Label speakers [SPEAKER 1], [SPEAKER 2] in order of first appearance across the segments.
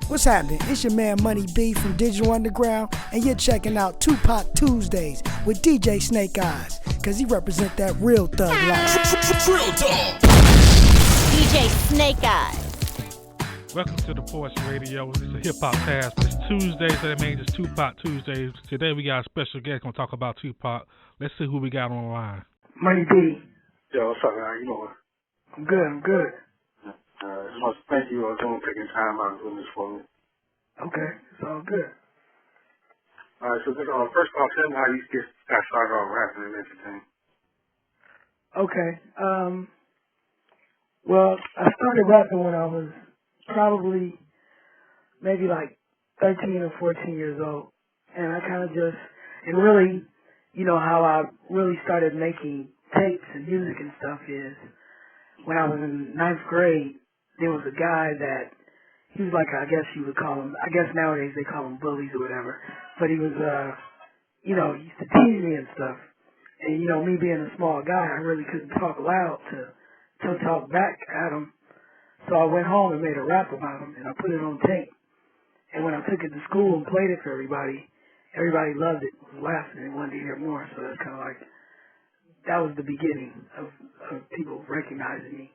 [SPEAKER 1] What's happening? It's your man Money B from Digital Underground, and you're checking out Tupac Tuesdays with DJ Snake Eyes, cause he represent that real thug life.
[SPEAKER 2] Real talk.
[SPEAKER 3] DJ Snake Eyes.
[SPEAKER 4] Welcome to the Forse Radio. It's a hip hop cast. It's Tuesday, so that means it's Tupac Tuesdays. Today we got a special guest gonna talk about Tupac. Let's see who we got on the line.
[SPEAKER 5] Money B.
[SPEAKER 6] Yo, what's up, man? How you doing?
[SPEAKER 5] I'm good.
[SPEAKER 6] Just want to thank you for taking time out and doing this for me.
[SPEAKER 5] Okay, it's all good.
[SPEAKER 6] All right, so just, first off, tell me how you got started off rapping and everything.
[SPEAKER 5] Okay, well, I started rapping when I was probably maybe like 13 or 14 years old. And I kind of just, and really, you know, how I really started making tapes and music and stuff is when I was in 9th grade, there was a guy that, he was like, I guess you would call him, I guess nowadays they call him bullies or whatever, but he was, you know, he used to tease me and stuff. And, you know, me being a small guy, I really couldn't talk loud to talk back at him. So I went home and made a rap about him, and I put it on tape. And when I took it to school and played it for everybody, everybody loved it, was laughing, and wanted to hear more. So that's kind of like, that was the beginning of people recognizing me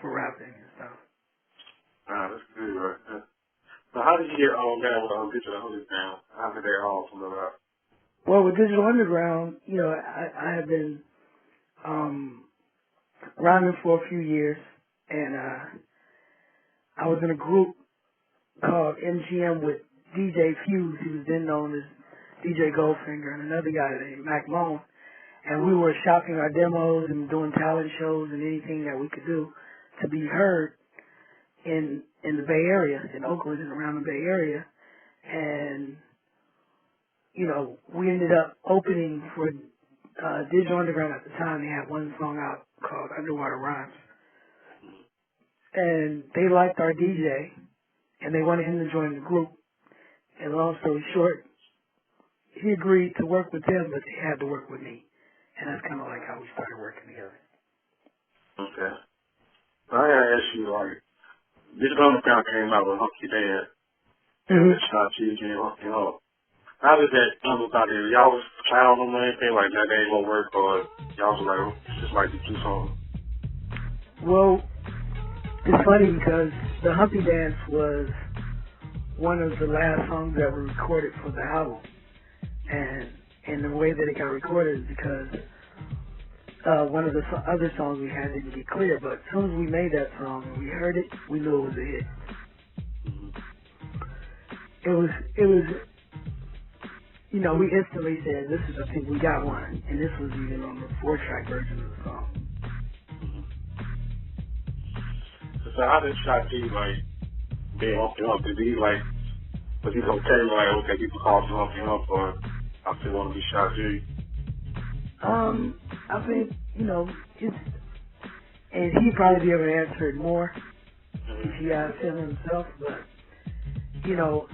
[SPEAKER 5] for rapping and stuff.
[SPEAKER 6] That's good, right? So how did you get down with Digital Underground? How did they all come about?
[SPEAKER 5] Well, with Digital Underground, you know, I had been rhyming for a few years, and I was in a group called MGM with DJ Fuse, who was then known as DJ Goldfinger, and another guy named Mac Moan. And we were shopping our demos and doing talent shows and anything that we could do to be heard in the Bay Area, in Oakland and around the Bay Area. And, you know, we ended up opening for Digital Underground at the time. They had one song out called Underwater Rhymes. And they liked our DJ, and they wanted him to join the group. And long story short, he agreed to work with them, but they had to work with me. And that's kind of like how we started working together.
[SPEAKER 6] Okay. I gotta ask you, like, Digital Underground came out with Humpty Dance. Shot you and Humpty Hump. How did that come about? Y'all was trying them or anything like that? They ain't gonna work, or y'all was like, just like the two songs?
[SPEAKER 5] Well, it's funny because the Humpty Dance was one of the last songs that were recorded for the album. And the way that it got recorded is because one of the other songs we had didn't get clear, but as soon as we made that song and we heard it, we knew it was a hit. It was, you know, we instantly said, this is, I think we got one. And this was even on the 4-track version of the song.
[SPEAKER 6] So how did Shot G, like, being Humpty Hump? Did he, like, was he gonna tell you, like, okay, people call you Humpty Hump, or I still want to be Shot G?
[SPEAKER 5] I think, you know, and he'd probably be able to answer it more if he asked him himself, but, you know,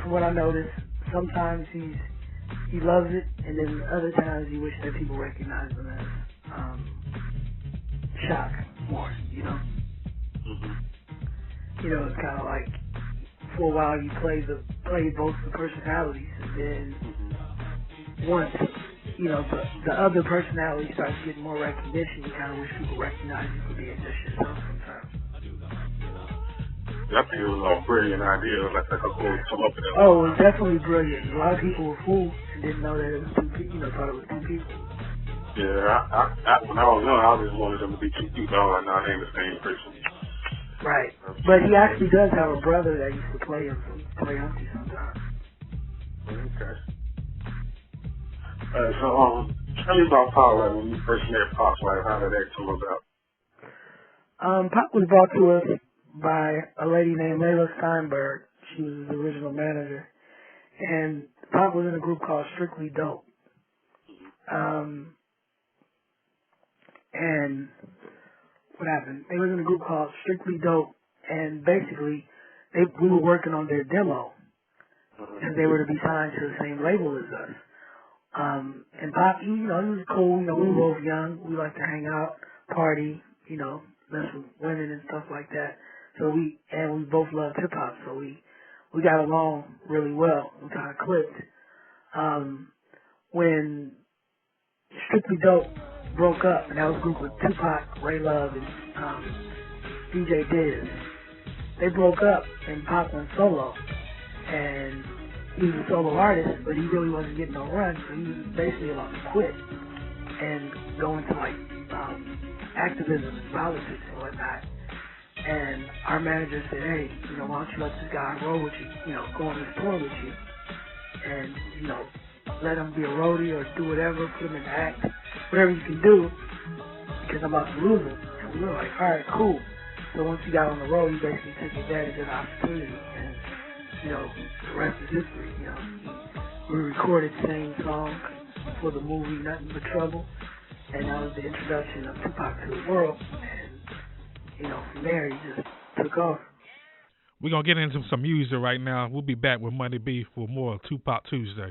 [SPEAKER 5] from what I noticed, sometimes he loves it, and then other times he wishes that people recognize him as Shock more, you know? You know, it's kind of like, for a while you play both the personalities, and then once, you know, the other personality starts getting more recognition, you kind of wish people recognize you for being just yourself sometimes.
[SPEAKER 6] I think it was a brilliant idea, like a cool come up with it.
[SPEAKER 5] Oh, it was definitely brilliant. A lot of people were fooled and didn't know that it was two people, you know, thought it was two people.
[SPEAKER 6] Yeah, when I was young, I just wanted them to be two people. I was like, no, they ain't the same person.
[SPEAKER 5] Right. But he actually does have a brother that used to play Humpty sometimes.
[SPEAKER 6] Okay. So, tell me about Pop, like, when you first met Pop, like, how did that come about?
[SPEAKER 5] Pop was brought to us by a lady named Layla Steinberg. She was his original manager. And Pop was in a group called Strictly Dope. And what happened? They was in a group called Strictly Dope, and basically, we were working on their demo, and they were to be signed to the same label as us. And Pop, he was cool. You know, we were both young. We liked to hang out, party, you know, mess with women and stuff like that. So we both loved hip hop, so we got along really well. We kind of clicked. When Strictly Dope broke up, and that was a group with Tupac, Ray Love, and DJ Diz. They broke up, and Pac went solo, and he was a solo artist, but he really wasn't getting no run, so he was basically about to quit and go into like activism and politics and whatnot. And our manager said, hey, why don't you let this guy roll with you, go on this tour with you, and, let him be a roadie or do whatever, put him in the act, whatever you can do, because I'm about to lose him. And we were like, all right, cool. So once he got on the road, he basically took advantage of the opportunity, and, the rest is history, We recorded the same song for the movie Nothing But Trouble, and that was the introduction of Tupac to the world, and, from there he just took off.
[SPEAKER 4] We're going to get into some music right now. We'll be back with Money B for more Tupac Tuesday.